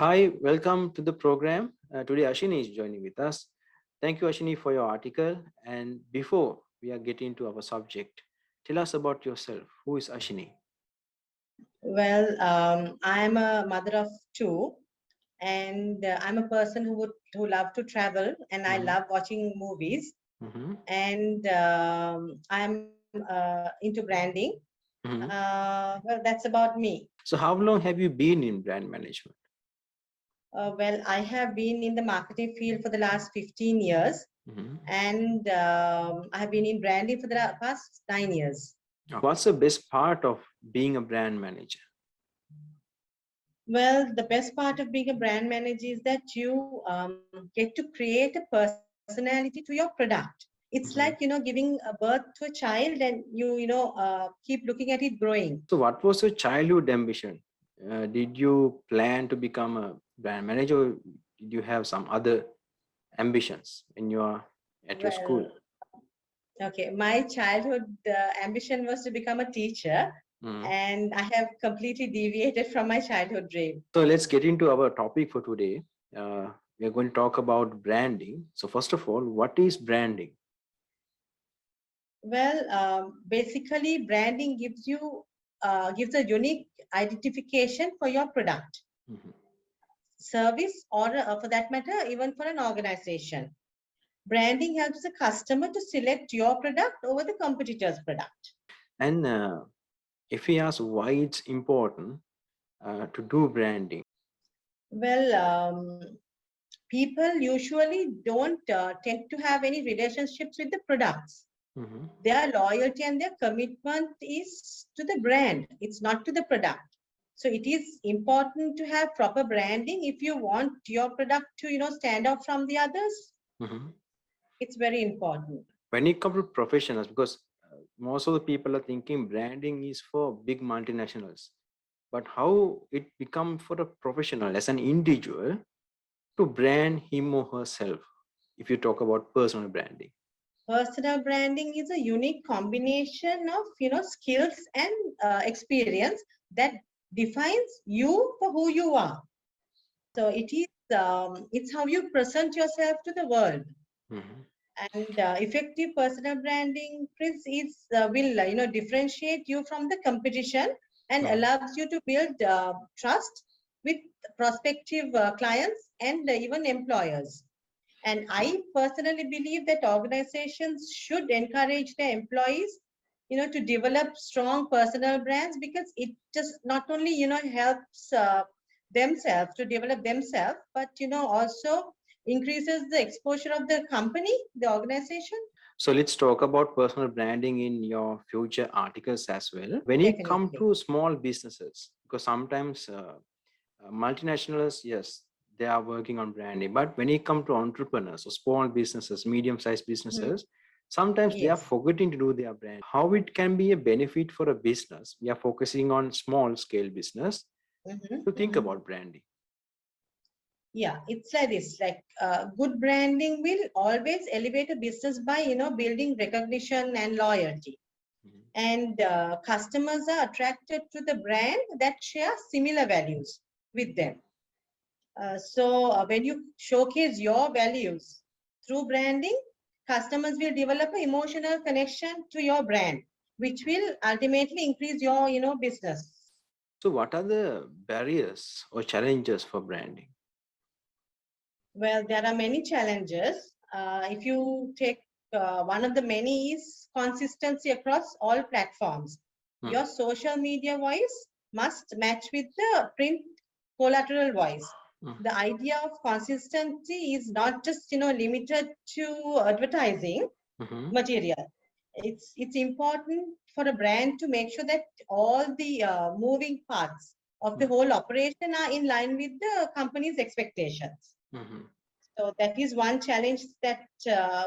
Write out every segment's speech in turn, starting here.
Hi, welcome to the program. Today, Ashini is joining with us. Thank you, Ashini, for your article. And before we are getting to our subject, tell us about yourself. Who is Ashini? I'm a mother of two, and I'm a person who love to travel, and I Mhm, love watching movies, mhm, and I'm into branding. mhm. That's about me. So, how long have you been in brand management? I have been in the marketing field for the last 15 years, Mhm. and I have been in branding for the past 9 years. What's the best part of being a brand manager? Well, the best part of being a brand manager is that you get to create a personality to your product. It's like, Mhm. giving a birth to a child and keep looking at it growing. So, what was your childhood ambition? Did you plan to become a brand manager, or did you have some other ambitions when you are at your school? Well, okay, my childhood ambition was to become a teacher, Mhm. and I have completely deviated from my childhood dream. So let's get into our topic for today. We are going to talk about branding. So first of all, what is branding? Basically, branding gives a unique identification for your product, Mhm. service, or for that matter, even for an organization. Branding helps the customer to select your product over the competitor's product. And if we ask why it's important to do branding. Well, people usually don't tend to have any relationships with the products. Mhm. Their loyalty and their commitment is to the brand, it's not to the product. So it is important to have proper branding if you want your product to, stand out from the others. Mhm. It's very important. When it comes to professionals, because most of the people are thinking branding is for big multinationals, but how it become for a professional as an individual to brand him or herself? If you talk about personal branding. Personal branding is a unique combination of skills and experience that defines you for who you are. So it's how you present yourself to the world. Mhm. And effective personal branding, Chris, is will differentiate you from the competition and Mhm. allows you to build trust with prospective clients and even employers. And I personally believe that organizations should encourage their employees, to develop strong personal brands, because it just not only, helps themselves to develop themselves, but, also increases the exposure of the company, the organization. So let's talk about personal branding in your future articles as well. When it comes Definitely. to small businesses, because sometimes multinationals, yes, they are working on branding, but when it comes to entrepreneurs or small businesses, medium-sized Mhm. businesses, sometimes they are Yes. forgetting to do their brand. How it can be a benefit for a business? We are focusing on small-scale business Mhm, to think mhm. about branding. Yeah, it's like this. Like good branding will always elevate a business by building recognition and loyalty. Mhm. And customers are attracted to the brand that share similar values with them. So when you showcase your values through branding, customers will develop an emotional connection to your brand, which will ultimately increase your business. So, what are the barriers or challenges for branding? Well, there are many challenges. If you take one of the many is consistency across all platforms. Your Mhm. social media voice must match with the print collateral voice. Mhm. The idea of consistency is not just limited to advertising Mhm. material. It's important for a brand to make sure that all the moving parts of the whole operation are in line with the company's expectations. Mhm. So that is one challenge that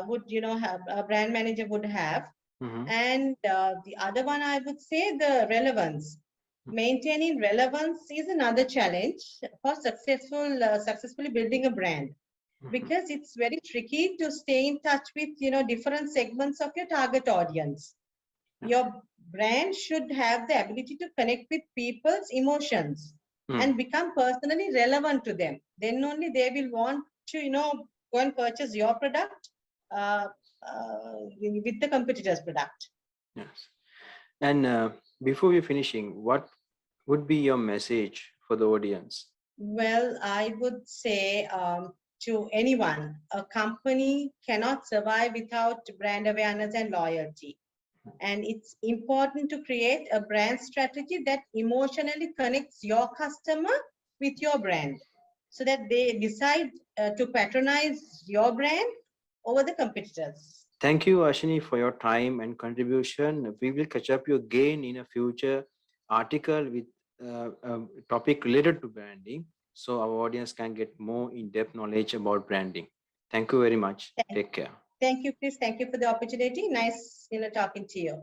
would have a brand manager would have. Mhm. And the other one, I would say, the relevance. Maintaining relevance is another challenge for successfully building a brand, Mhm. because it's very tricky to stay in touch with different segments of your target audience. Yeah. Your brand should have the ability to connect with people's emotions. Hmm. and become personally relevant to them. Then only they will want to, go and purchase your product uh, with the competitor's product. Yes. And before we're finishing, what would be your message for the audience? Well, I would say to anyone, a company cannot survive without brand awareness and loyalty. And it's important to create a brand strategy that emotionally connects your customer with your brand so that they decide to patronize your brand over the competitors. Thank you, Ashini, for your time and contribution. We will catch up you again in a future article with a topic related to branding, so our audience can get more in-depth knowledge about branding. Thank you very much. Thank, Take care. thank you, Chris. Thank you for the opportunity. Nice, talking to you.